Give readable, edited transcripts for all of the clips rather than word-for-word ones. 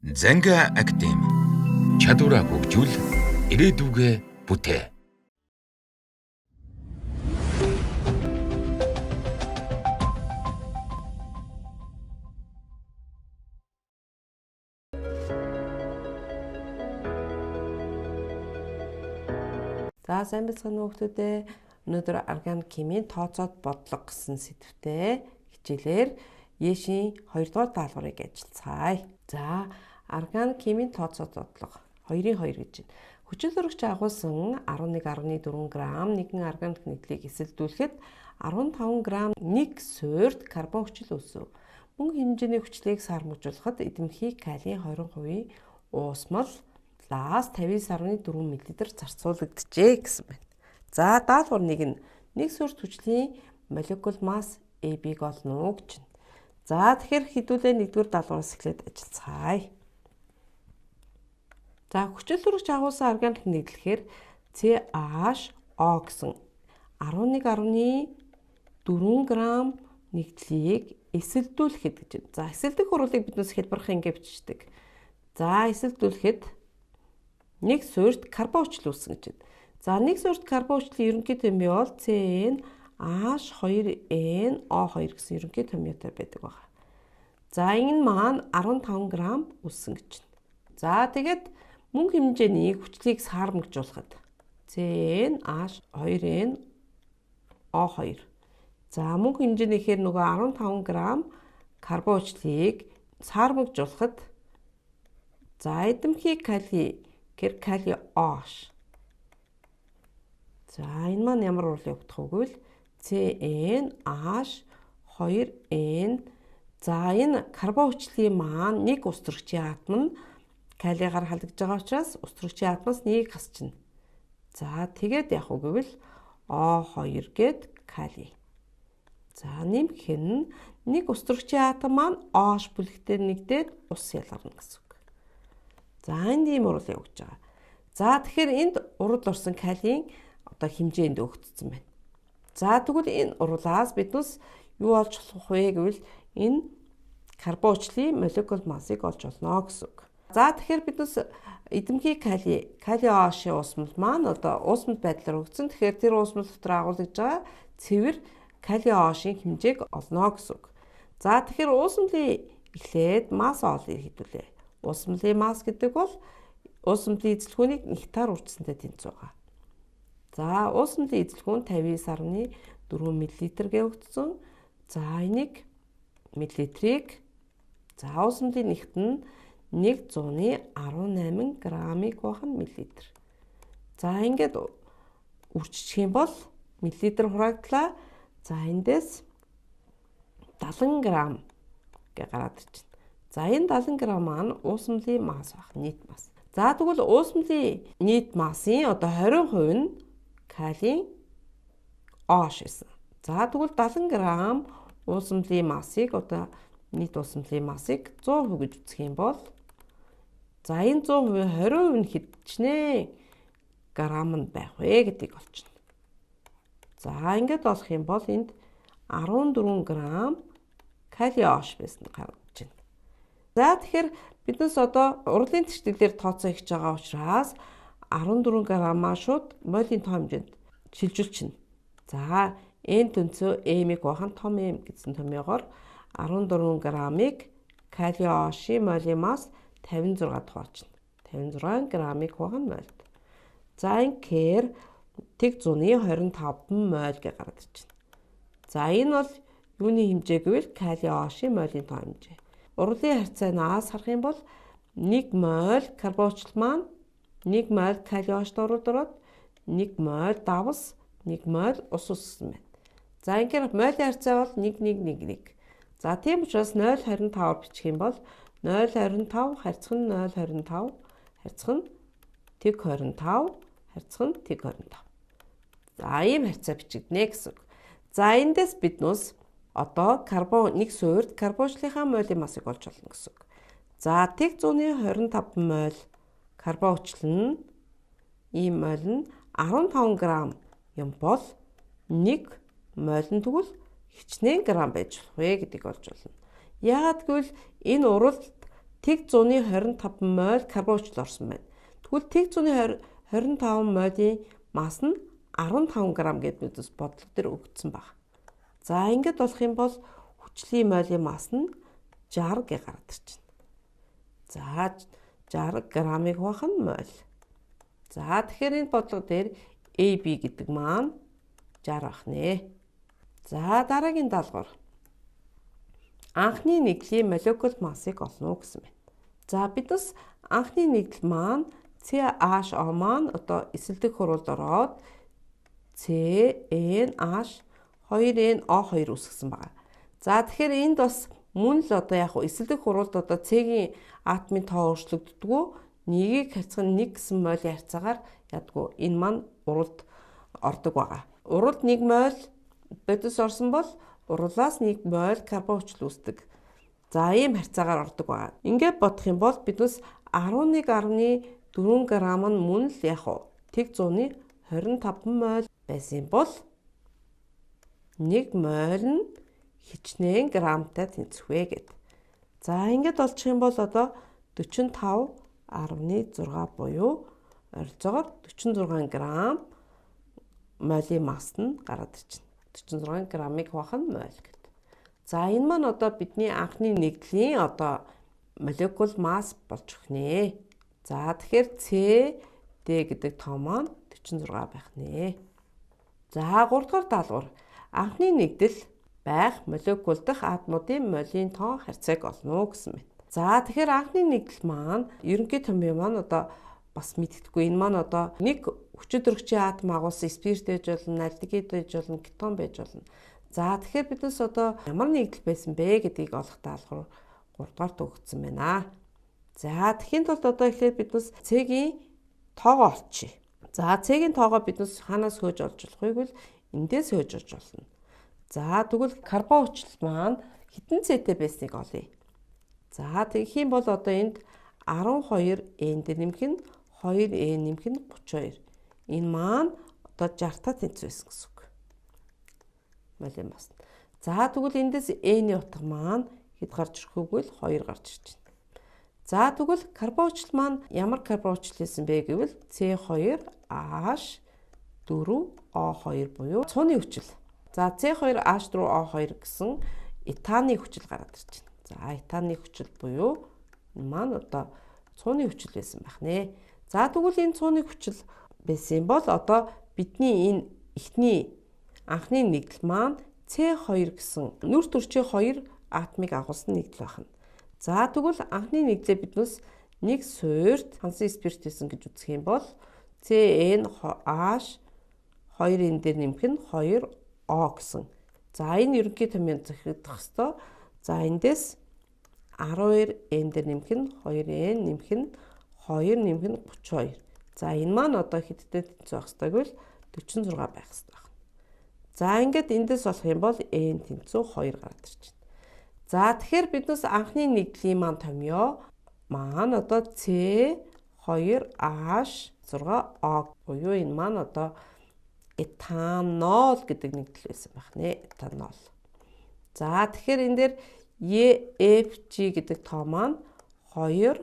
Занга Академи чадвараа хөгжүүл ирээдүгэ бүтээ. За сайн бацхан хүүхдүүдээ өнөөдөр органик химийн тооцоод бодлого гэсэн сэдвтэ хичээлээр Ешийн 2 дугаар даалгаврыг ажиллацгаая. За органик химийн тооцоод бодлого 2-2 гэж байна. Хүчин зөрөгч агуулсан 11.4 г нэгэн органик нийтлийг эсэлдүүлэхэд 15 г нэг суурьд карбон хүчил үүсв. Мөн хэмжээний хүчлийг сармжуулахад эдэмхий калийн 20% уусмал 59.4 мл зарцуулагджээ гэсэн байна. За даалгавар 1 нь нэг суурьт хүчлийн молекул масс AB-г олно гэж байна. За тэгэхээр хэдүүлээ 1-р даалгавраас эхлээд ажиллацгаая. За хүчин зөрөгч агуулсан органик нийтлэхээр CHO гэсэн 11.4 г нэгдлийг эсэлдүүлэхэд гэж байна. За эсэлдэх хурлыг биднээс хэлбэрх ингэ бичдэг. За эсэлдүүлэхэд нэг суурьт карбон хүчил үүсгэн гэж байна. За нэг суурьт карбон хүчлийн ерөнхий томьёо бол CnH2nO2 гэсэн ерөнхий томьёотой байдаг байна. За энэ маань 15 г үүсгэн гэж байна. За тэгээд мөн хэмжээний хүчлийг сармжуулахад CnH2nO2. За мөн хэмжээнийхээр нөгөө 15 г карбон хүчлийг сармжуулахад за эдэмхий кали гэр кали OH. За энэ маань ямар урлыг өгөх вэ? CnH2n. За энэ карбон хүчлийн маань нэг устөрөгчийн атом нь калигаар халдаж байгаа учраас устөрөгчийн атомоос нэг хасчихна. За тэгээд яг уу гэвэл O2 гээд кали. За нэмэх нь нэг устөрөгчийн атом маань OH бүлэгтээ нэгдээд ус ялгарна гэсэн үг. За энд ийм урлыг өгч байгаа. За тэгэхээр энд урд орсон калийн хэмжээнд өгөгдсөн байна. За тэгвэл энэ урлаас биднес юу олж болох вэ гэвэл энэ карбон хүчлийн молекул массыг олж олно гэсэн үг. За тэгэхээр биднес эдэмхий кали OH-ийн уусмал маань уусмал байдлаар өгсөн. Тэгэхээр тэр уусмал дотор агуулж байгаа цэвэр кали OH-ийн хэмжээг олно гэсэн үг. За тэгэхээр уусмлын эхлээд масс олъё хэдүүлээ. Уусмлын масс гэдэг бол уусмлын эзэлхүүнийг нектар үржсэнтэй тэнцүү байгаа. За уусмлын эзэлхүүн 59.4 мл гэ өгдсөн. За энийг миллилитрийг за уусмлын нэгт нь 118 г-ыг байх нь миллилитр. За ингээд үржчих юм бол миллилитр хураагдлаа. За эндээс 70 г гэ гараад ирж байна. За энэ 70 г маань уусмлын масс байх, нийт масс. За тэгвэл уусмлын нийт массын 20% нь калийн OH байсан. За тэгвэл 70 г уусмлын массыг нийт уусмлын массыг 100% гэж үзэх юм бол за энэ 100% 20% нь хэдчнээ грамм байх вэ гэдгийг олчихно. За ингээд олох юм бол энд 14 г кали OH байсан гарч байна. За тэгэхээр биднес урлын тэртгэлээр тооцоо хийж байгаа учраас 14 г-аа шууд молийн тоо хэмжээнд шилжүүлчихнэ. За N төнцөө M-ийг бахан том M гэсэн томьёогоор 14 г-ыг кали OH-ийн молийн масс 56 тухаарчна. 56 г-ыг бахан молд. За энэ кэр тэг 125 моль гэж гараад ирчихнэ. За энэ бол юуны хэмжээ гэвэл кали OH-ийн молийн тоо хэмжээ. Урлын харьцаанаас харах юм бол 1 моль карбон хүчил маань 1 моль кали OH ороод 1 моль давс 1 моль ус үссэн байна. За ингээд молийн харьцаа бол 1:1:1. За тийм учраас 0.25 бичих юм бол 0.25 харьцах нь 0.25 харьцах нь тэг 25 харьцах нь тэг 25. За ийм харьцаа бичигдэнэ гэсэн үг. За эндээс биднес карбон нэг суурьд карбон хүчлийнхаа молийн массыг олж олно гэсэн үг. За тэг 125 моль карбон хүчил нь ийм моль нь 15 г юм бол 1 моль нь тэгвэл хичнээн грамм байж болох вэ гэдгийг олж болно. Яагаад гэвэл энэ уралд тэг 125 моль карбончлал орсон байна. Тэгвэл тэг 125 молийн мас нь 15 г гэд бидээс бодлого дээр өгсөн баг. За ингэж болох юм бол хүчлийн молийн мас нь 60 гэ гараад ирчихнэ. За 60 грамыг хуваах нь моль. За тэгэхээр энэ бодлого дээр AB гэдэг маань 60 байх нэ. За дараагийн даалгавар. Анхны нэгдлийн молекул массыг олно гэсэн байна. За биднес анхны нэгдэл маань CHO маань одоо эсэлдэх хуралд ороод CNH2NO2 үүсгэсэн байна. За тэгэхээр энд бас мөн л одоо яг эсэлдэх хуралд одоо C-ийн атомын тоо өөрчлөгддөггүй, нэгийг харьцах нь 1 гэсэн молийн харьцаагаар ядгүй. Энэ маань уралд ордог байгаа. Уралд 1 моль бодис орсон бол уралаас 1 моль карбон хүчил үүсдэг. За ийм харьцаагаар ордог байгаа. Ингээд бодох юм бол биднес 11.4 грамм нь мөн л яг тэг 125 моль байсан бол 1 моль нь хичнээн граммтай тэнцвэ гэд. За ингээд олчих юм бол одоо 45.6 буюу ойролцоогоор 46 грамм молийн мас нь гараад ирчихнэ. 46 граммыг хуваах нь моль гэд. За энэ маань одоо бидний анхны нэгдлийн одоо молекул масс болж өгнэ. За тэгэхээр CD гэдэг тоо маань 46 байх нэ. За 3 дугаар даалгавар. Анхны нэгдэл байх молекул дахь атомуудын молийн тоо харьцааг олно гэсэн байна. За тэгэхээр анхны нэгдэл маань ерөнхий томьёо маань одоо бас мэддэхгүй. Энэ маань одоо нэг хүчит өргөчийн атом агуулсан спирт байж болно, альдегид байж болно, кетон байж болно. За тэгэхээр биднес одоо ямар нэгдэл байсан бэ гэдгийг олох даалгавар 3 дугаарт өгсөн байна. За тэгхийн тулд одоо эхлээд биднес C-ийн тоогоо олчихъя. За C-ийн тоогоо биднес хаанаас хөөж олж болох вэ гэвэл эндээс хөөж олж болно. За тэгвэл карбон хүчил маань хэдэн C-тэй байсныг олъё. За тэгэх юм бол одоо энд 12N дээр нэмэх нь 2N нэмэх нь 32. Энэ маань одоо 60-та тэнцвэсэн гэсэн үг. Молийн мас. За тэгвэл эндээс N-ийн утга маань хэд гарч ирэх вэ гэвэл 2 гарч ирж байна. За тэгвэл карбон хүчил маань ямар карбон хүчил байсан бэ гэвэл C2H4O2 буюу цууны хүчил. За C2H4O2 гэсэн этаны хүчил гараад ирж байна. За этаны хүчил буюу энэ маань одоо цууны хүчил байсан байх нэ. За тэгвэл энэ цууны хүчил байсан бол одоо бидний энэ эхний анхны нэгдэл маань C2 гэсэн нүр төрчийн 2 атомыг агуулсан нэгдэл байна. За тэгвэл анхны нэгдлээ биднес нэг суурьт хансан спирт байсан гэж үзэх юм бол CnH2n дээр нэмэх нь 2O гэсэн. За энэ ерөнхий томьёонд захирагдах ёстой. За эндээс 12n дээр нэмэх нь 2n нэмэх нь 2 нэмэх нь 32. За энэ маань одоо хэдтэй тэнцвэ байх ёстой гэвэл 46 байх ёстой байна. За ингээд эндээс болох юм бол n тэнцүү 2 гараад ирж байна. За тэгэхээр биднес анхны нэгдлийн маань томьёо маань одоо C2H6O буюу энэ маань одоо этанол гэдэг нэгдэл байсан байх нэ. Этанол. За тэгэхээр энэ дээр EFG гэдэг тоо маань 2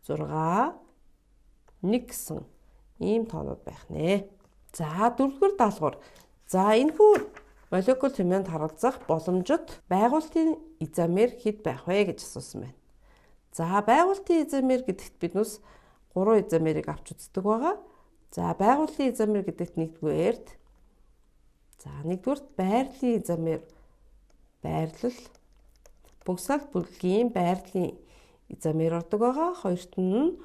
6 1 гэсэн ийм тоонууд байх нэ. За дөрөвдүгээр даалгавар. За энэхүү молекул томьёонд харгалзах боломжит байгуулалтын изомер хэд байх вэ гэж асуусан байна. За байгуулалтын изомер гэдэгт биднес 3 изомерыг авч үздэг байгаа. За байгуулалтын изомер гэдэгт нэгдүгээрт байрлалын изомер байрлал богсгал бүлгийн байрлалын изомер ордог байгаа. Хоёрт нь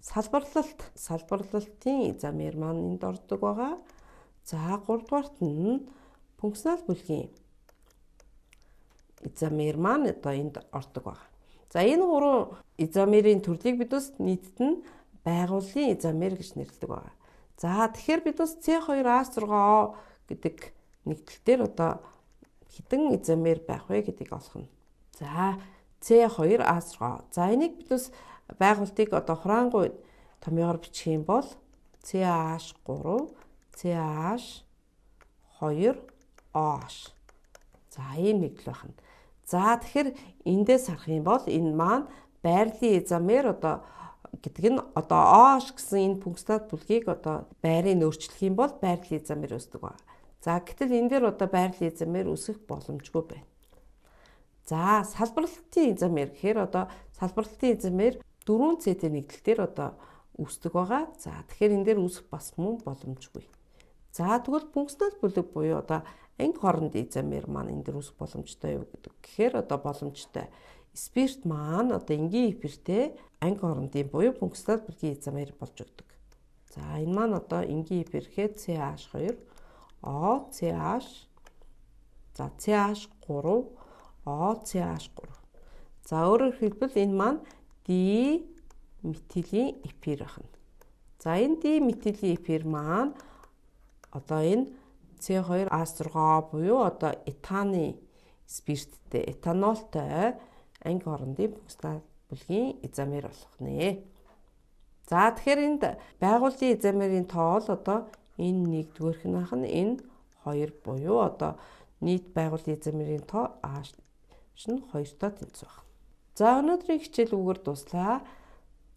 салбарлалтын изомер маань энд ордог байгаа. За 3 дугаарт нь функционал бүлгийн изомер маань одоо энд ордог байгаа. За энэ 3 изомерийн төрлийг биднес нийтд нь байгууллагын изомер гэж нэрлэдэг байгаа. За тэгэхээр биднес C2H6O гэдэг нэгдэл дээр одоо хэдэн изомер байх вэ гэдгийг олох нь. За C2H6O. За энийг биднес байгуултыг одоо хураангуй томьёогоор бичих юм бол CH3 CH2OH. За ийм нэгдэл байна. За тэгэхээр эндээс харах юм бол энэ маань байрлалын изомер одоо гэдэг нь одоо оош гэсэн энэ пунктат бүлгийг одоо байрыг өөрчлөх юм бол байрлалын изомер үүсдэг байна. За гэтэл энэ дээр одоо байрлалын изомер үүсэх боломжгүй байна. За салбарлалтын изомер гэхээр одоо салбарлалтын изомер 4C-тэй нэгдэлтээр одоо үүсдэг байгаа. За тэгэхээр энэ дээр үүсэх бас мөн боломжгүй. За тэгвэл функционал бүлэг буюу одоо анги хоорондын изомер маань энэ дээр үүсэх боломжтой юу гэдэг. Тэгэхээр одоо боломжтой. Спирт маань одоо энгийн эфиртэй анги хоорондын буюу функционал бүлгийн изомер болж өгдөг. За энэ маань одоо энгийн эфирхээр CH2 OCH за CH3 OCH3. За өөрөөр хэлбэл энэ маань диметилийн эфир байна. За энэ диметилийн эфир маань одоо энэ C2H6 буюу одоо этаны спирттэй этанолтой анги хоорондын функционал бүлгийн изомер болох нэ. За тэгэхээр энд байгууллагын изомерийн тоо л одоо энэ нэгдүгээрх нь ах нь энэ 2 буюу одоо нийт байгууллагын изомерийн тоо H нь 2-той тэнцвэх байна. За өнөөдрийн хичээлүүгээр дуслаа.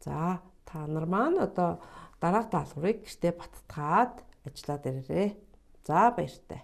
За та нар маань одоо дараах даалгаврыг гэртээ баттгаад ажиллаад ирээрэй. За баяртай.